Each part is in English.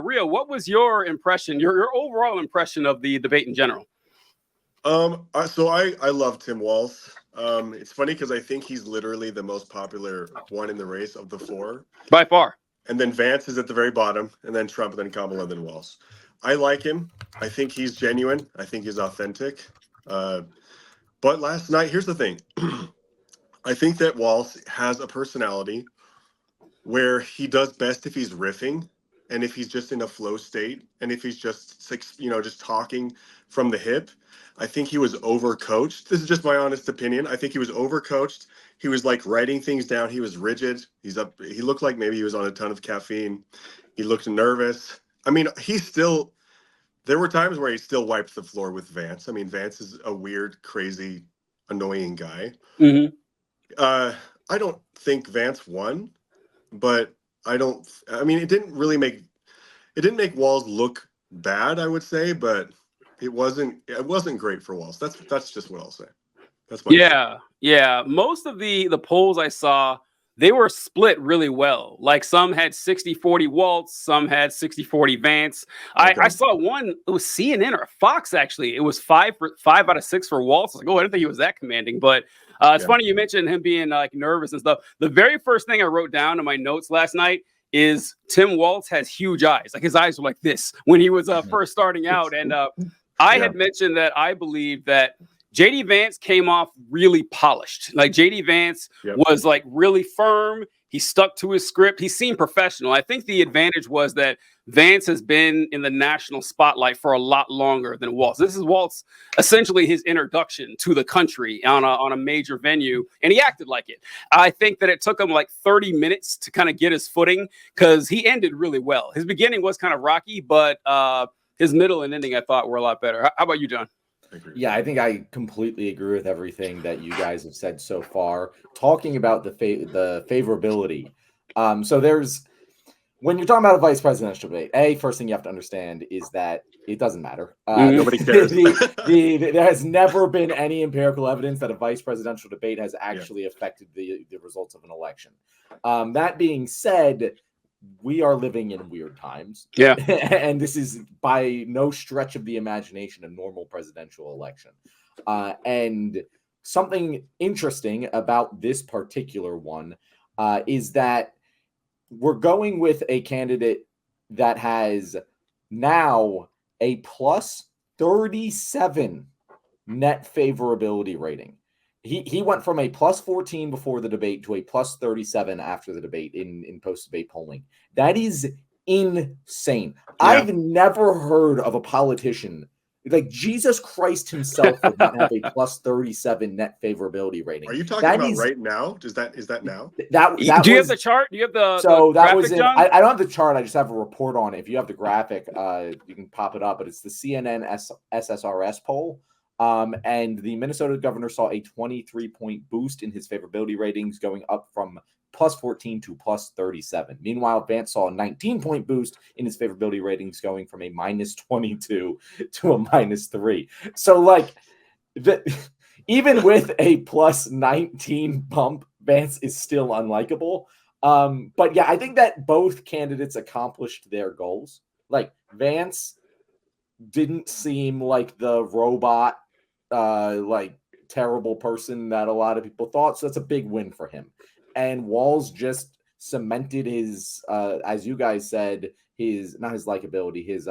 Rio, what was your impression, your overall impression of the debate in general? So I love Tim Walz. It's funny because I think he's literally the most popular one in the race of the four. By far. And then Vance is at the very bottom, and then Trump, and then Kamala, then Walz. I like him. I think he's genuine. I think he's authentic. But last night, here's the thing. I think that Walz has a personality where he does best if he's riffing and if he's just in a flow state and if he's just, just talking from the hip. I think he was overcoached. This is just my honest opinion. I think he was overcoached. He was like writing things down. He was rigid. He looked like maybe he was on a ton of caffeine. He looked nervous. I mean, there were times where he still wiped the floor with Vance. I mean, Vance is a weird, crazy, annoying guy. Mm-hmm. I don't think Vance won, but it didn't make Walz look bad, I would say, but it wasn't great for Walz. That's just what I'll say. That's my opinion. Yeah. Most of the polls I saw, they were split really well. Like some had 60-40 Walz, some had 60-40 Vance. Okay. I saw one, it was CNN or Fox actually. It was 5 out of 6 for Walz. I was like, I didn't think he was that commanding, but it's funny you mentioned him being like nervous and stuff. The very first thing I wrote down in my notes last night is Tim Walz has huge eyes. Like his eyes were like this when he was first starting out. And I had mentioned that I believe that JD Vance came off really polished. Like JD Vance was like really firm. He stuck to his script. He seemed professional. I think the advantage was that Vance has been in the national spotlight for a lot longer than Walz. This is Walz, essentially his introduction to the country on a major venue, and he acted like it. I think that it took him like 30 minutes to kind of get his footing because he ended really well. His beginning was kind of rocky, but his middle and ending I thought were a lot better. How about you, John? Yeah, I think I completely agree with everything that you guys have said so far. Talking about the favorability. So when you're talking about a vice presidential debate, first thing you have to understand is that it doesn't matter. Nobody cares. There has never been any empirical evidence that a vice presidential debate has actually affected the results of an election. That being said, we are living in weird times. Yeah. And this is by no stretch of the imagination a normal presidential election. And something interesting about this particular one is that we're going with a candidate that has now a plus 37 net favorability rating. He went from a plus 14 before the debate to a plus 37 after the debate in post-debate polling. That is insane. Yeah. I've never heard of a politician, like Jesus Christ himself would not have a plus 37 net favorability rating. Are you talking about right now? Is that now? Do you have the chart? Do you have the that graphic, was in, John? I don't have the chart. I just have a report on it. If you have the graphic, you can pop it up. But it's the CNN SSRS poll. And the Minnesota governor saw a 23-point boost in his favorability ratings, going up from plus 14 to plus 37. Meanwhile, Vance saw a 19-point boost in his favorability ratings, going from a minus 22 to a minus 3. So, like, even with a plus 19 bump, Vance is still unlikable. But yeah, I think that both candidates accomplished their goals. Like, Vance didn't seem like the robot, like terrible person that a lot of people thought. So that's a big win for him. And Walz just cemented his, as you guys said, not his likability, his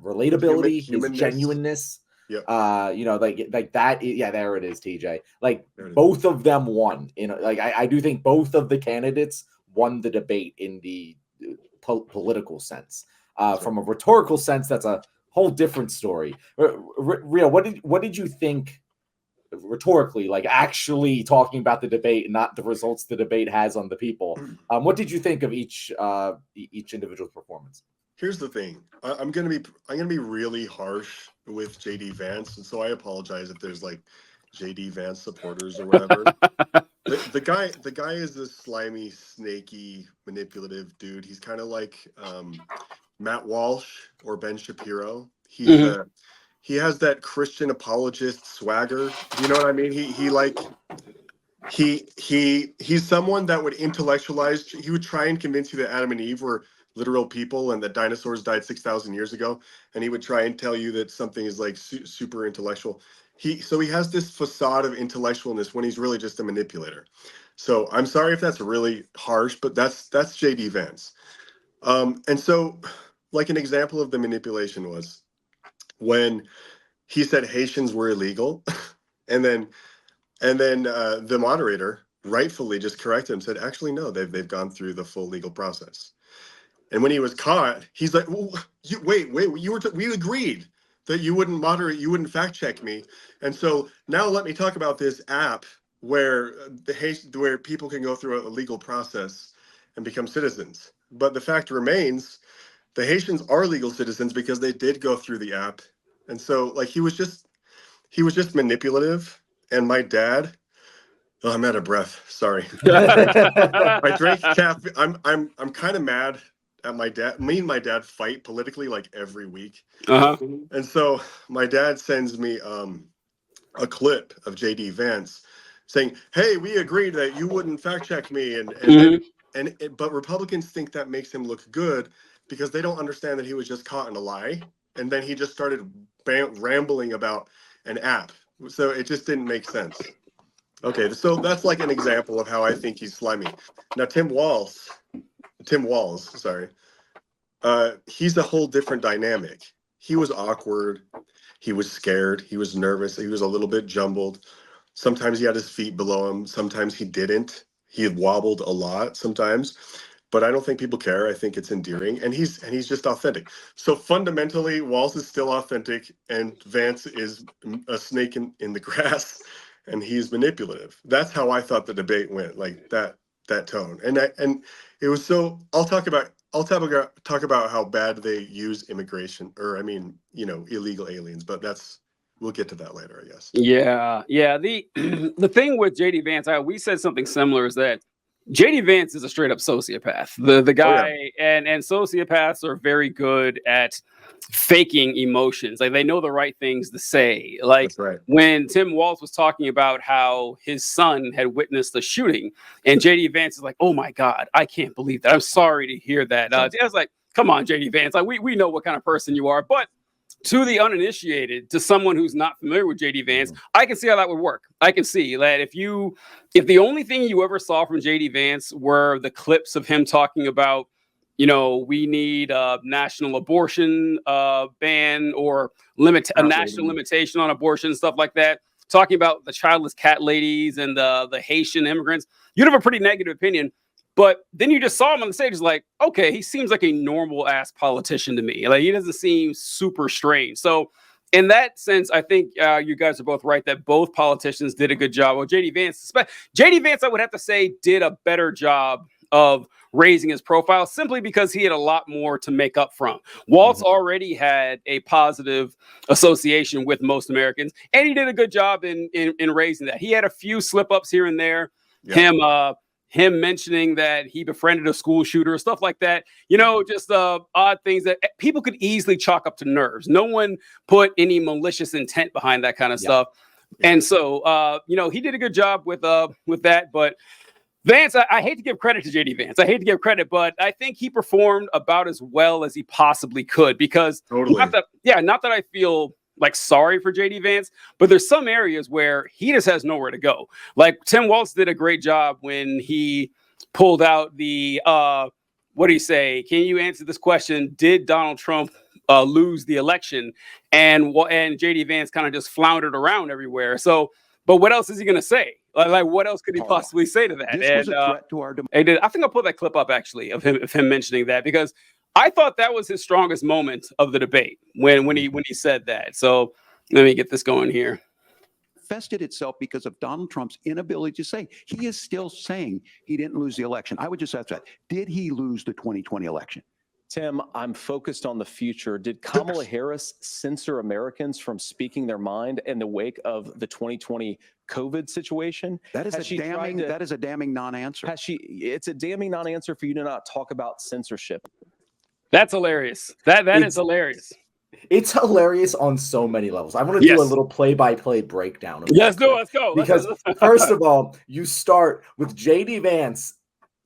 relatability, his genuineness. Yep. Like that. Yeah, there it is, TJ. Like both of them won. Like I do think both of the candidates won the debate in the political sense. From a rhetorical sense, that's a whole different story. Rio, what did you think rhetorically, like actually talking about the debate and not the results the debate has on the people? What did you think of each individual's performance? Here's the thing. I'm gonna be really harsh with JD Vance, and so I apologize if there's like JD Vance supporters or whatever. The guy is this slimy, snaky, manipulative dude. He's kind of like Matt Walsh or Ben Shapiro. He has that Christian apologist swagger. You know what I mean? He's someone that would intellectualize. He would try and convince you that Adam and Eve were literal people and that dinosaurs died 6,000 years ago, and he would try and tell you that something is like super intellectual. So he has this facade of intellectualness when he's really just a manipulator. So I'm sorry if that's really harsh, but that's JD Vance. And so, like, an example of the manipulation was when he said Haitians were illegal, and then the moderator rightfully just corrected him, said, actually, no, they've gone through the full legal process. And when he was caught, he's like, well, wait, we agreed that you wouldn't moderate, you wouldn't fact check me. And so now let me talk about this app where where people can go through a legal process and become citizens. But the fact remains, the Haitians are legal citizens because they did go through the app. And so, like, he was just manipulative. And my dad, oh, I'm out of breath. Sorry. I drank caffeine. I'm kind of mad at my dad. Me and my dad fight politically like every week. And so my dad sends me a clip of JD Vance saying, "Hey, we agreed that you wouldn't fact check me," but Republicans think that makes him look good because they don't understand that he was just caught in a lie, and then he just started rambling about an app. So it just didn't make sense. Okay, so that's like an example of how I think he's slimy. Now, Tim Walz, sorry, he's a whole different dynamic. He was awkward. He was scared. He was nervous. He was a little bit jumbled. Sometimes he had his feet below him. Sometimes he didn't. He had wobbled a lot sometimes. But I don't think people care. I think it's endearing. And he's just authentic. So fundamentally, Walz is still authentic, and Vance is a snake in the grass, and he's manipulative. That's how I thought the debate went, like that tone. And it was so. I'll talk about how bad they use immigration, or illegal aliens. But we'll get to that later, I guess. Yeah. The thing with JD Vance, we said something similar, is that JD Vance is a straight up sociopath. The guy, and sociopaths are very good at faking emotions. Like, they know the right things to say. Like, when Tim Walz was talking about how his son had witnessed the shooting, and JD Vance is like, "Oh my God, I can't believe that. I'm sorry to hear that." I was like, "Come on, JD Vance. Like, we know what kind of person you are." But to the uninitiated, to someone who's not familiar with JD Vance, I can see how that would work. I can see that if the only thing you ever saw from JD Vance were the clips of him talking about, we need a national abortion ban, or a national limitation on abortion, stuff like that, talking about the childless cat ladies and the Haitian immigrants, you'd have a pretty negative opinion. But then you just saw him on the stage. It's like, okay, he seems like a normal ass politician to me. Like, he doesn't seem super strange. So in that sense, I think you guys are both right that both politicians did a good job. Well, JD Vance, I would have to say, did a better job of raising his profile, simply because he had a lot more to make up from. Walz already had a positive association with most Americans, and he did a good job in raising that. He had a few slip ups here and there. Yeah. Him mentioning that he befriended a school shooter, stuff like that, just odd things that people could easily chalk up to nerves. No one put any malicious intent behind that kind of stuff. And so, he did a good job with that. But Vance, I hate to give credit to JD Vance. I hate to give credit, but I think he performed about as well as he possibly could, because not that I feel like sorry for JD Vance, but there's some areas where he just has nowhere to go. Like, Tim Walz did a great job when he pulled out the what do you say? Can you answer this question? Did Donald Trump lose the election? And JD Vance kind of just floundered around everywhere. So, but what else is he going to say? Like, what else could he possibly say to that? This was a threat to our I think I'll put that clip up, actually, of him mentioning that, because I thought that was his strongest moment of the debate when he said that. So let me get this going here. Manifested itself because of Donald Trump's inability to say. He is still saying he didn't lose the election. I would just ask that. Did he lose the 2020 election? Tim, I'm focused on the future. Did Kamala Harris censor Americans from speaking their mind in the wake of the 2020 COVID situation? That is a damning non-answer. It's a damning non-answer for you to not talk about censorship. That's hilarious. That is hilarious. It's hilarious on so many levels. I want to do a little play-by-play breakdown of Let's go. Because first of all, you start with JD Vance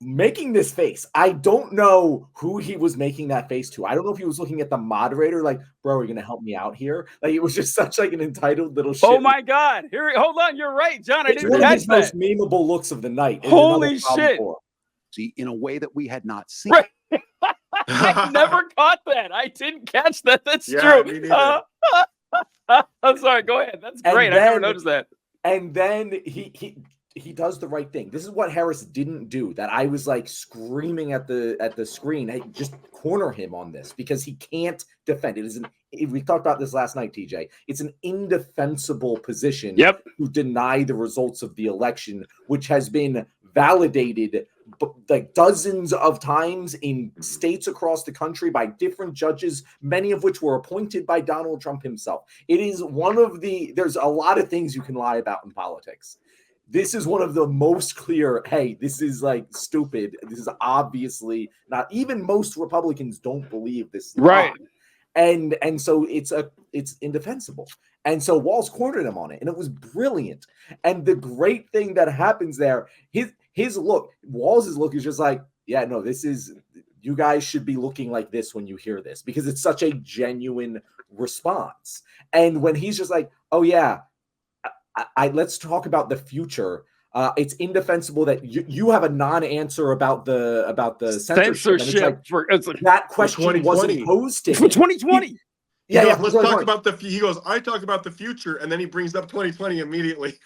making this face. I don't know who he was making that face to. I don't know if he was looking at the moderator, like, bro, are you gonna help me out here? Like, it was just such like an entitled little shit. Oh my God. Here, hold on. You're right, John. I It's didn't one of catch his that. most memeable looks of the night. Holy shit. See, in a way that we had not seen. Right. I never caught that. I didn't catch that. That's Yeah, true. me neither. I'm sorry. Go ahead. That's great. I never noticed that. And then he does the right thing. This is what Harris didn't do, that I was like screaming at the screen. Hey, just corner him on this, because he can't defend. We talked about this last night, TJ. It's an indefensible position to deny the results of the election, which has been validated like dozens of times in states across the country by different judges, many of which were appointed by Donald Trump himself. It is there's a lot of things you can lie about in politics. This is one of the most clear, hey, this is like stupid. This is obviously not, even most Republicans don't believe this. Right. And so it's indefensible. And so Walz cornered him on it, and it was brilliant. And the great thing that happens there, his look, Walz's look is just like, yeah, no, you guys should be looking like this when you hear this, because it's such a genuine response. And when he's just like, oh yeah, let's talk about the future. It's indefensible that you have a non-answer about the censorship. It's like, that question wasn't posed to him. For 2020. Let's talk about he goes, I talk about the future, and then he brings up 2020 immediately.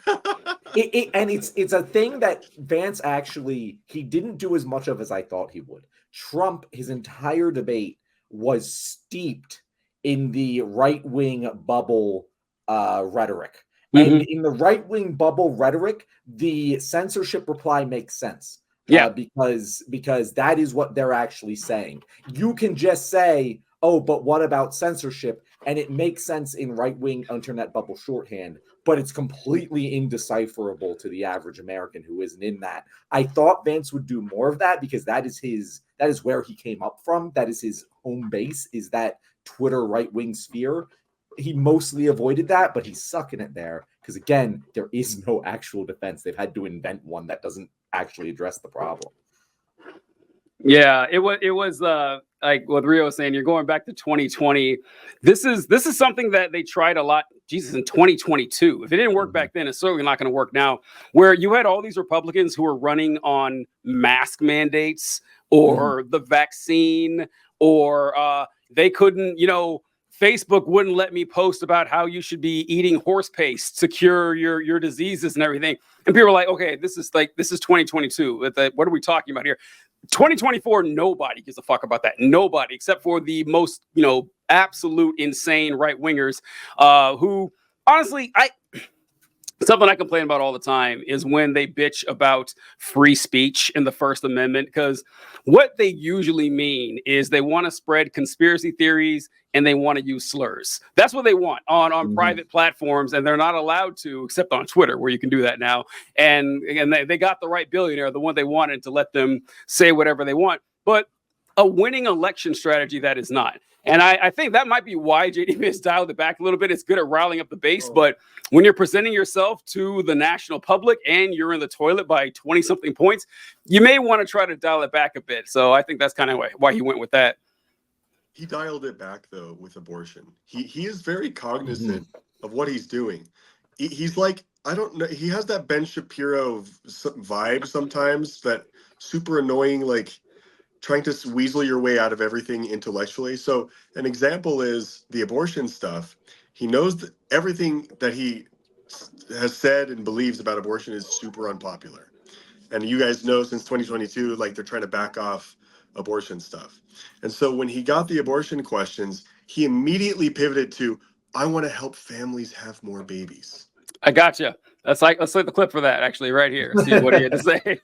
And it's a thing that Vance actually, he didn't do as much of as I thought he would. Trump, his entire debate was steeped in the right-wing bubble rhetoric. And in the right-wing bubble rhetoric, the censorship reply makes sense. Because that is what they're actually saying. You can just say, oh, but what about censorship? And it makes sense in right-wing internet bubble shorthand, but it's completely indecipherable to the average American who isn't in that. I thought Vance would do more of that, because that is where he came up from. That is his home base, is that Twitter right-wing sphere. He mostly avoided that, but he's sucking it there, because again, there is no actual defense. They've had to invent one that doesn't actually address the problem. Yeah, it was like what Rio was saying, you're going back to 2020. This is something that they tried a lot, in 2022. If it didn't work back then, it's certainly not going to work now, where you had all these Republicans who were running on mask mandates or the vaccine, or they couldn't, Facebook wouldn't let me post about how you should be eating horse paste to cure your diseases and everything. And people are like, okay, this is 2022. What are we talking about here? 2024, nobody gives a fuck about that. Nobody, except for the most, absolute insane right wingers, who honestly, something I complain about all the time is when they bitch about free speech in the First Amendment, because what they usually mean is they want to spread conspiracy theories and they want to use slurs. That's what they want on private platforms, and they're not allowed to, except on Twitter, where you can do that now. And they got the right billionaire, the one they wanted, to let them say whatever they want. But a winning election strategy, that is not. And I think that might be why JD has dialed it back a little bit. It's good at riling up the base, but when you're presenting yourself to the national public and you're in the toilet by 20-something points, you may want to try to dial it back a bit. So I think that's kind of why he went with that. He dialed it back, though, with abortion. He is very cognizant of what he's doing. He's like, I don't know, he has that Ben Shapiro vibe sometimes, that super annoying, like, trying to weasel your way out of everything intellectually. So an example is the abortion stuff. He knows that everything that he has said and believes about abortion is super unpopular. And you guys know since 2022, like, they're trying to back off abortion stuff. And so when he got the abortion questions, he immediately pivoted to, I want to help families have more babies. I gotcha. Let's play the clip for that, actually, right here. See what he had to say. Do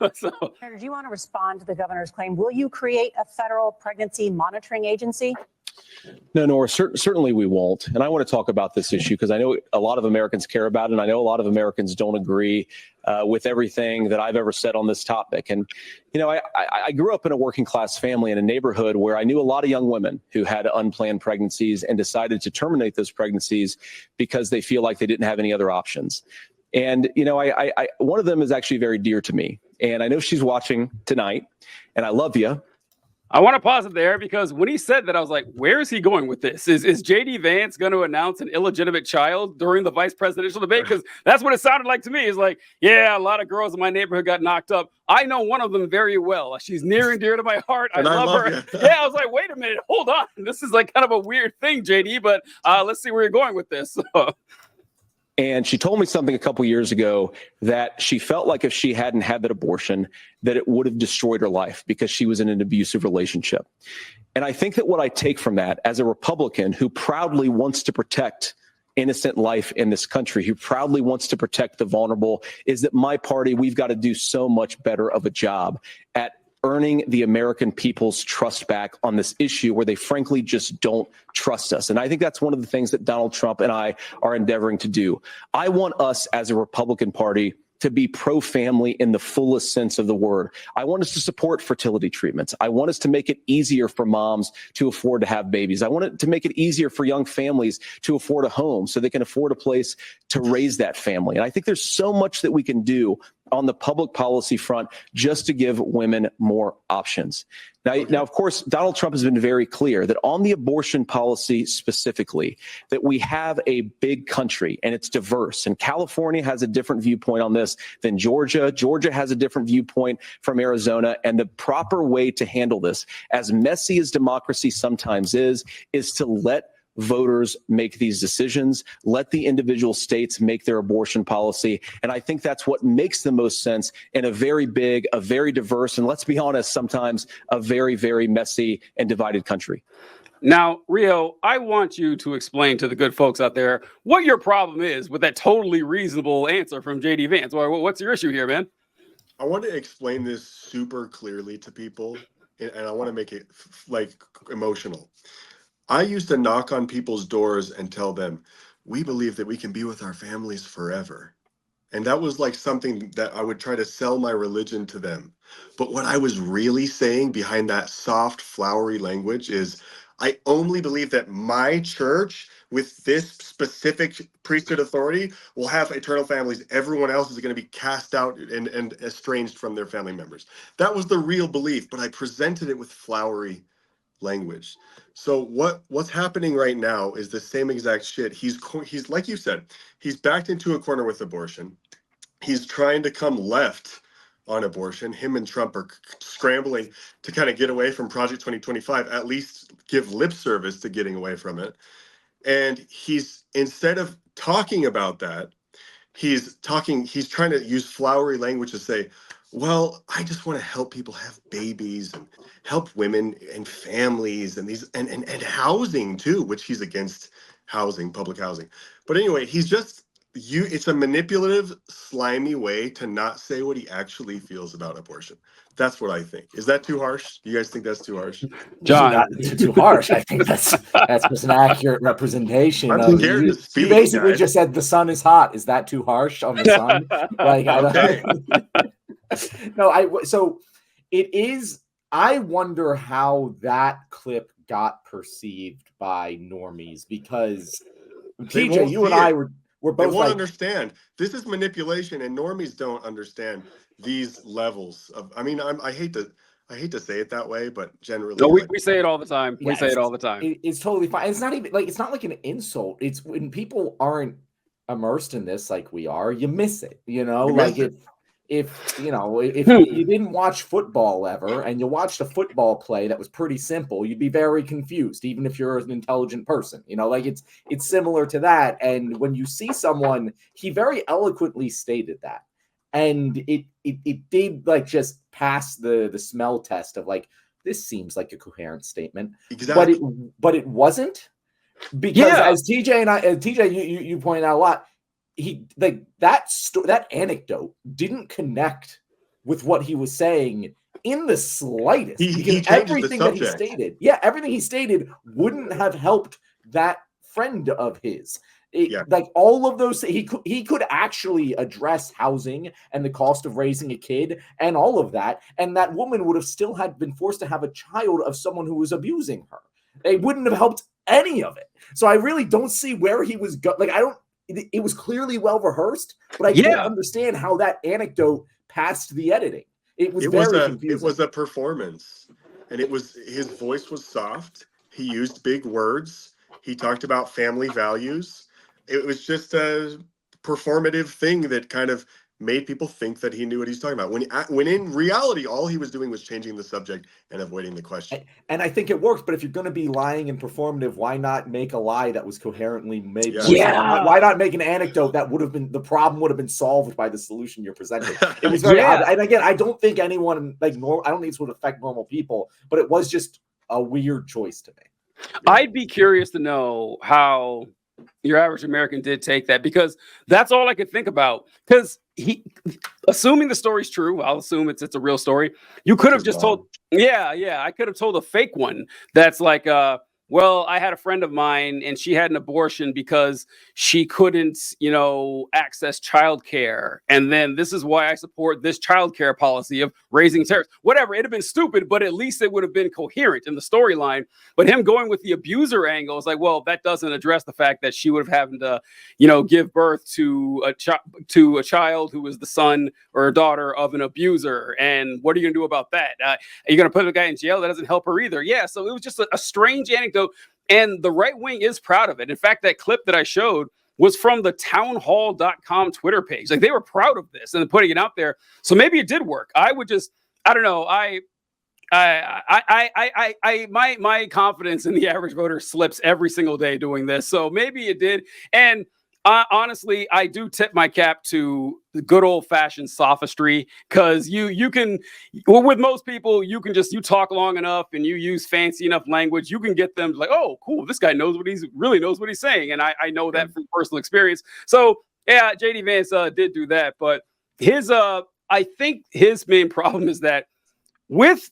you want to respond to the governor's claim? Will you create a federal pregnancy monitoring agency? No, Nora, certainly we won't. And I want to talk about this issue because I know a lot of Americans care about it, and I know a lot of Americans don't agree with everything that I've ever said on this topic. And, I grew up in a working class family in a neighborhood where I knew a lot of young women who had unplanned pregnancies and decided to terminate those pregnancies because they feel like they didn't have any other options. And, one of them is actually very dear to me. And I know she's watching tonight, and I love you. I want to pause it there because when he said that, I was like, where is he going with this? Is J.D. Vance going to announce an illegitimate child during the vice presidential debate? Because that's what it sounded like to me. It's like, yeah, a lot of girls in my neighborhood got knocked up. I know one of them very well. She's near and dear to my heart. I love her. Yeah, I was like, wait a minute, hold on. This is like kind of a weird thing, J.D., but let's see where you're going with this. And she told me something a couple years ago that she felt like if she hadn't had that abortion, that it would have destroyed her life because she was in an abusive relationship. And I think that what I take from that as a Republican who proudly wants to protect innocent life in this country, who proudly wants to protect the vulnerable, is that my party, we've got to do so much better of a job at earning the American people's trust back on this issue where they frankly just don't trust us. And I think that's one of the things that Donald Trump and I are endeavoring to do. I want us as a Republican Party to be pro-family in the fullest sense of the word. I want us to support fertility treatments. I want us to make it easier for moms to afford to have babies. I want it to make it easier for young families to afford a home so they can afford a place to raise that family. And I think there's so much that we can do on the public policy front just to give women more options. Now, of course, Donald Trump has been very clear that on the abortion policy specifically, that we have a big country and it's diverse. And California has a different viewpoint on this than Georgia. Georgia has a different viewpoint from Arizona. And the proper way to handle this, as messy as democracy sometimes is to let voters make these decisions, let the individual states make their abortion policy. And I think that's what makes the most sense in a very big, a very diverse, and let's be honest, sometimes a very, very messy and divided country. Now, Rio, I want you to explain to the good folks out there what your problem is with that totally reasonable answer from J.D. Vance. What's your issue here, man? I want to explain this super clearly to people, and I want to make it like emotional. I used to knock on people's doors and tell them, we believe that we can be with our families forever. And that was like something that I would try to sell my religion to them. But what I was really saying behind that soft, flowery language is, I only believe that my church with this specific priesthood authority will have eternal families. Everyone else is going to be cast out and estranged from their family members. That was the real belief, but I presented it with flowery language. So what's happening right now is the same exact shit. He's like you said, he's backed into a corner with abortion. He's trying to come left on abortion. Him and Trump are scrambling to kind of get away from Project 2025, at least give lip service to getting away from it. And he's, instead of talking about that, he's trying to use flowery language to say, well, I just want to help people have babies and help women and families and these and housing too, which he's against housing, public housing. But anyway, it's a manipulative, slimy way to not say what he actually feels about abortion. That's what I think. Is that too harsh? You guys think that's too harsh? John, not too harsh. I think that's just an accurate representation. I'm scared to speak, you basically guys. just said the sun is hot. Is that too harsh on the sun? Like, Okay. So it is. I wonder how that clip got perceived by normies, because They TJ, won't you and see I it. were They both won't like, understand. This is manipulation, and normies don't understand these levels of. I mean, I hate to say it that way, but generally, no, we say it all the time. We yeah, say it all the time. It's totally fine. It's not even like, it's not like an insult. It's when people aren't immersed in this like we are, you miss it. You know, You like miss it. if you didn't watch football ever and you watched a football play that was pretty simple, you'd be very confused, even if you're an intelligent person. You know, like it's similar to that. And when you see someone, he very eloquently stated that, and it did like just pass the smell test of like, this seems like a coherent statement. Exactly. But it wasn't, because as TJ you pointed out a lot, he like that anecdote didn't connect with what he was saying in the slightest. He everything the that he stated, everything he stated wouldn't have helped that friend of his. Like all of those, he could actually address housing and the cost of raising a kid and all of that, and that woman would have still been forced to have a child of someone who was abusing her. It wouldn't have helped any of it. So I really don't see where he was it was clearly well rehearsed, but I can't understand how that anecdote passed the editing. It was very confusing. It was a performance, and his voice was soft. He used big words. He talked about family values. It was just a performative thing that kind of made people think that he knew what he's talking about. When in reality, all he was doing was changing the subject and avoiding the question. And I think it works. But if you're going to be lying and performative, why not make a lie that was coherently made? Yeah. Why not make an anecdote that would have been, the problem would have been solved by the solution you're presenting? It was very odd. And again, I don't think anyone I don't think this would affect normal people, but it was just a weird choice to me. I'd be curious to know how your average American did take that, because that's all I could think about. Because assuming the story's true, I'll assume it's a real story. You could have just told, I could have told a fake one that's like, well, I had a friend of mine and she had an abortion because she couldn't, access childcare. And then this is why I support this childcare policy of raising terrorists. Whatever. It'd have been stupid, but at least it would have been coherent in the storyline. But him going with the abuser angle is like, well, that doesn't address the fact that she would have having to, give birth to a child who was the son or a daughter of an abuser. And what are you going to do about that? Are you going to put a guy in jail? That doesn't help her either. Yeah. So it was just a strange anecdote. And the right wing is proud of it. In fact, that clip that I showed was from the townhall.com Twitter page. Like, they were proud of this and putting it out there. So maybe it did work. I don't know. My confidence in the average voter slips every single day doing this. So maybe it did. And honestly, I do tip my cap to the good old fashioned sophistry, because you can, with most people, you talk long enough and you use fancy enough language, you can get them like, oh, cool, this guy really knows what he's saying. And I know that from personal experience. So yeah, JD Vance did do that, but I think his main problem is that with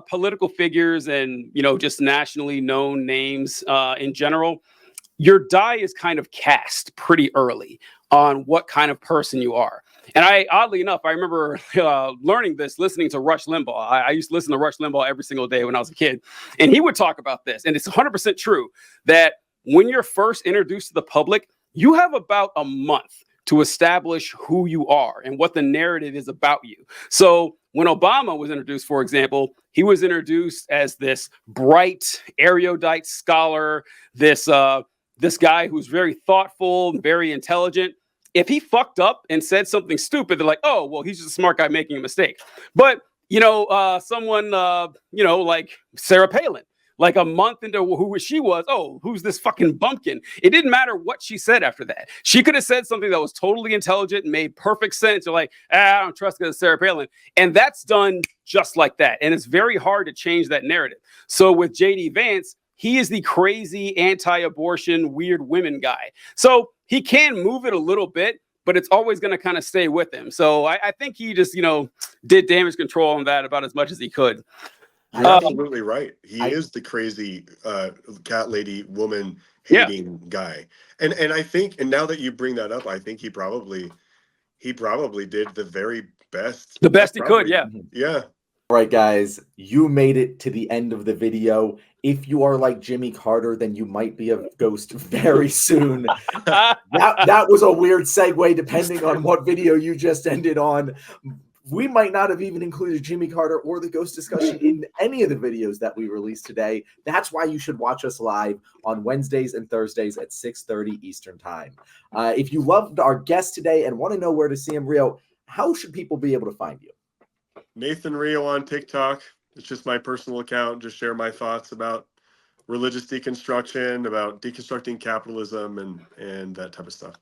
political figures and, just nationally known names in general, your die is kind of cast pretty early on what kind of person you are. And oddly enough, I remember learning this, listening to Rush Limbaugh. I used to listen to Rush Limbaugh every single day when I was a kid. And he would talk about this. And it's 100% true that when you're first introduced to the public, you have about a month to establish who you are and what the narrative is about you. So when Obama was introduced, for example, he was introduced as this bright, erudite scholar, this guy who's very thoughtful, very intelligent. If he fucked up and said something stupid, they're like, oh, well, he's just a smart guy making a mistake. But, someone, like Sarah Palin, like a month into who she was, oh, who's this fucking bumpkin? It didn't matter what she said after that. She could have said something that was totally intelligent and made perfect sense. You're like, I don't trust because it's Sarah Palin. And that's done just like that. And it's very hard to change that narrative. So with JD Vance, he is the crazy anti-abortion, weird women guy. So he can move it a little bit, but it's always going to kind of stay with him. So I think he just, did damage control on that about as much as he could. You're absolutely right. He is the crazy cat lady woman hating guy. And I think, and now that you bring that up, I think he probably did the very best. The best he could, yeah. Yeah. All right, guys, you made it to the end of the video. If you are like Jimmy Carter, then you might be a ghost very soon. That was a weird segue, depending on what video you just ended on. We might not have even included Jimmy Carter or the ghost discussion in any of the videos that we released today. That's why you should watch us live on Wednesdays and Thursdays at 6:30 Eastern Time. If you loved our guest today and want to know where to see him, Rio, how should people be able to find you? Nathan Rio on TikTok. It's just my personal account. Just share my thoughts about religious deconstruction, about deconstructing capitalism, and that type of stuff.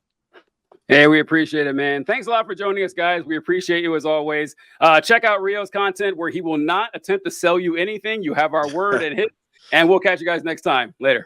Hey, we appreciate it, man. Thanks a lot for joining us, guys. We appreciate you as always. Check out Rio's content where he will not attempt to sell you anything. You have our word and hit, and we'll catch you guys next time. Later.